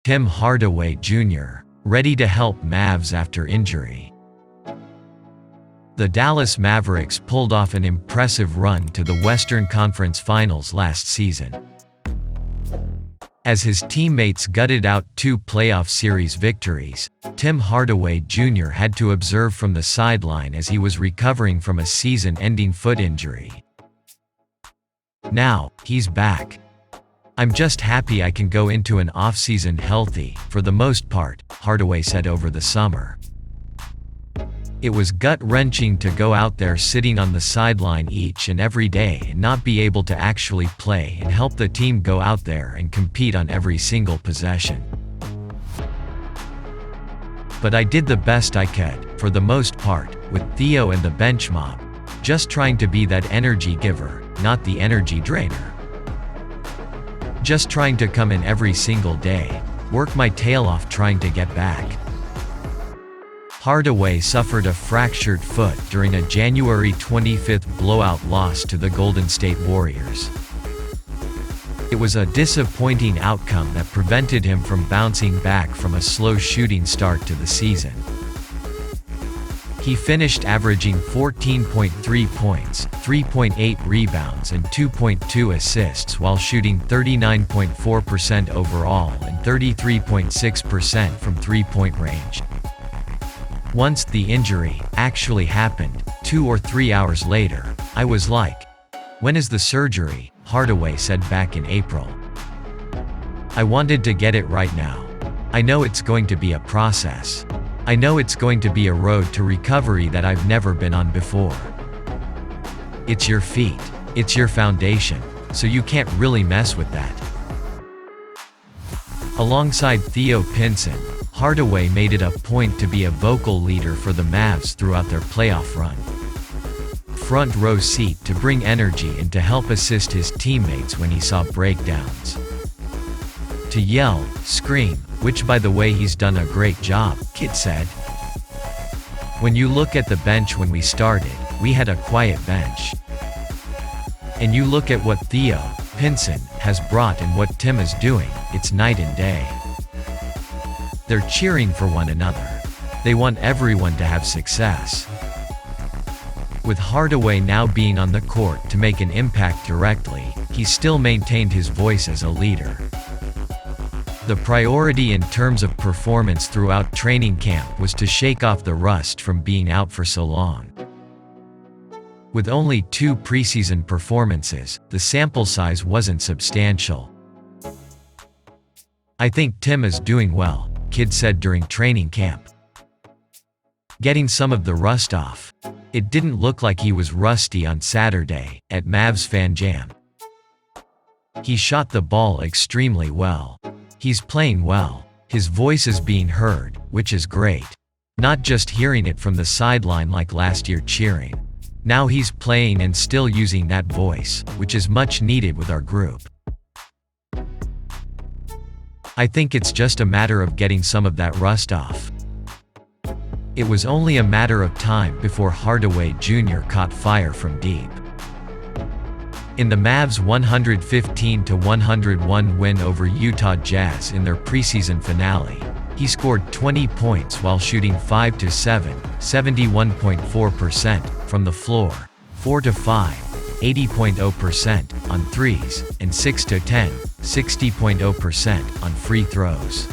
Tim Hardaway Jr., ready to help Mavs after injury. The Dallas Mavericks pulled off an impressive run to the Western Conference Finals last season. As his teammates gutted out 2 playoff series victories, Tim Hardaway Jr. had to observe from the sideline as he was recovering from a season-ending foot injury. Now, he's back. "I'm just happy I can go into an offseason healthy, for the most part," Hardaway said over the summer. "It was gut-wrenching to go out there sitting on the sideline each and every day and not be able to actually play and help the team go out there and compete on every single possession. But I did the best I could, for the most part, with Theo and the bench mob, just trying to be that energy giver, not the energy drainer. Just trying to come in every single day, work my tail off trying to get back." Hardaway suffered a fractured foot during a January 25 blowout loss to the Golden State Warriors. It was a disappointing outcome that prevented him from bouncing back from a slow shooting start to the season. He finished averaging 14.3 points, 3.8 rebounds and 2.2 assists while shooting 39.4% overall and 33.6% from three-point range. Once the injury actually happened, 2 or 3 hours later, I was like, "When is the surgery?" Hardaway said back in April. "I wanted to get it right now. I know it's going to be a process. I know it's going to be a road to recovery that I've never been on before. It's your feet. It's your foundation, so you can't really mess with that." Alongside Theo Pinson, Hardaway made it a point to be a vocal leader for the Mavs throughout their playoff run. Front row seat to bring energy and to help assist his teammates when he saw breakdowns. To yell, scream, which by the way he's done a great job, Kid said. "When you look at the bench when we started, we had a quiet bench. And you look at what Theo, Pinson, has brought and what Tim is doing, it's night and day. They're cheering for one another. They want everyone to have success." With Hardaway now being on the court to make an impact directly, he still maintained his voice as a leader. The priority in terms of performance throughout training camp was to shake off the rust from being out for so long. With only 2 preseason performances, the sample size wasn't substantial. "I think Tim is doing well," Kid said during training camp. Getting some of the rust off. It didn't look like he was rusty on Saturday, at Mavs Fan Jam. "He shot the ball extremely well. He's playing well. His voice is being heard, which is great. Not just hearing it from the sideline like last year cheering. Now he's playing and still using that voice, which is much needed with our group. I think it's just a matter of getting some of that rust off." It was only a matter of time before Hardaway Jr. caught fire from deep. In the Mavs' 115-101 win over Utah Jazz in their preseason finale, he scored 20 points while shooting 5-7, 71.4% from the floor, 4-5, 80.0% on threes, and 6-10, 60.0% on free throws.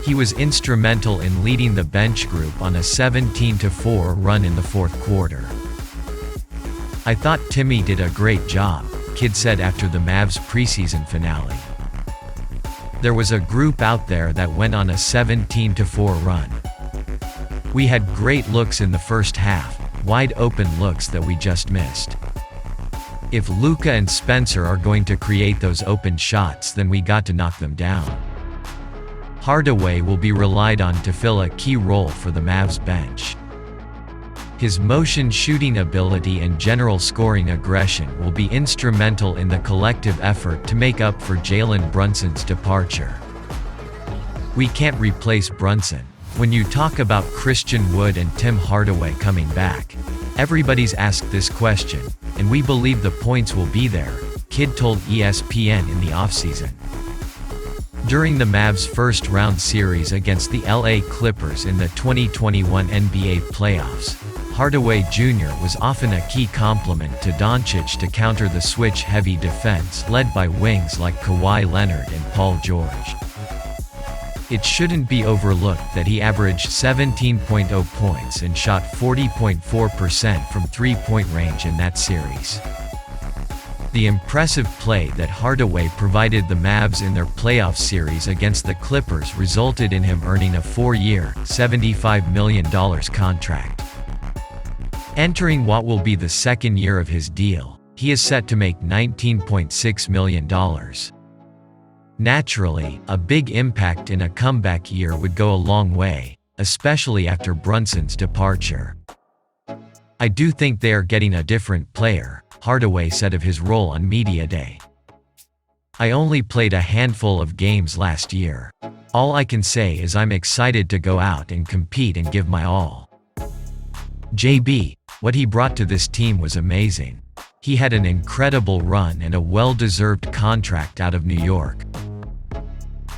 He was instrumental in leading the bench group on a 17-4 run in the 4th quarter. "I thought Timmy did a great job," Kid said after the Mavs preseason finale. "There was a group out there that went on a 17-4 run. We had great looks in the first half, wide open looks that we just missed. If Luka and Spencer are going to create those open shots, then we got to knock them down." Hardaway will be relied on to fill a key role for the Mavs bench. His motion shooting ability and general scoring aggression will be instrumental in the collective effort to make up for Jalen Brunson's departure. "We can't replace Brunson. When you talk about Christian Wood and Tim Hardaway coming back, everybody's asked this question, and we believe the points will be there," Kid told ESPN in the offseason. During the Mavs' first-round series against the LA Clippers in the 2021 NBA playoffs, Hardaway Jr. was often a key complement to Doncic to counter the switch-heavy defense led by wings like Kawhi Leonard and Paul George. It shouldn't be overlooked that he averaged 17.0 points and shot 40.4% from three-point range in that series. The impressive play that Hardaway provided the Mavs in their playoff series against the Clippers resulted in him earning a 4-year, $75 million contract. Entering what will be the second year of his deal, he is set to make $19.6 million. Naturally, a big impact in a comeback year would go a long way, especially after Brunson's departure. "I do think they are getting a different player," Hardaway said of his role on Media Day. "I only played a handful of games last year. All I can say is I'm excited to go out and compete and give my all." JB, what he brought to this team was amazing. He had an incredible run and a well-deserved contract out of New York.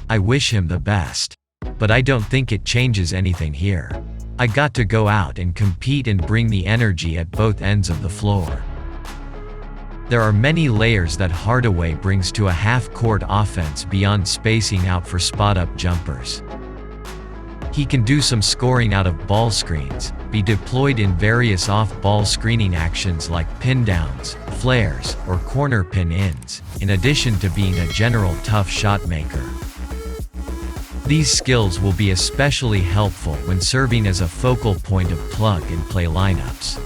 I wish him the best. But I don't think it changes anything here. I got to go out and compete and bring the energy at both ends of the floor. There are many layers that Hardaway brings to a half-court offense beyond spacing out for spot-up jumpers. He can do some scoring out of ball screens, be deployed in various off-ball screening actions like pin downs, flares, or corner pin ins, in addition to being a general tough shot maker. These skills will be especially helpful when serving as a focal point of plug-and-play lineups.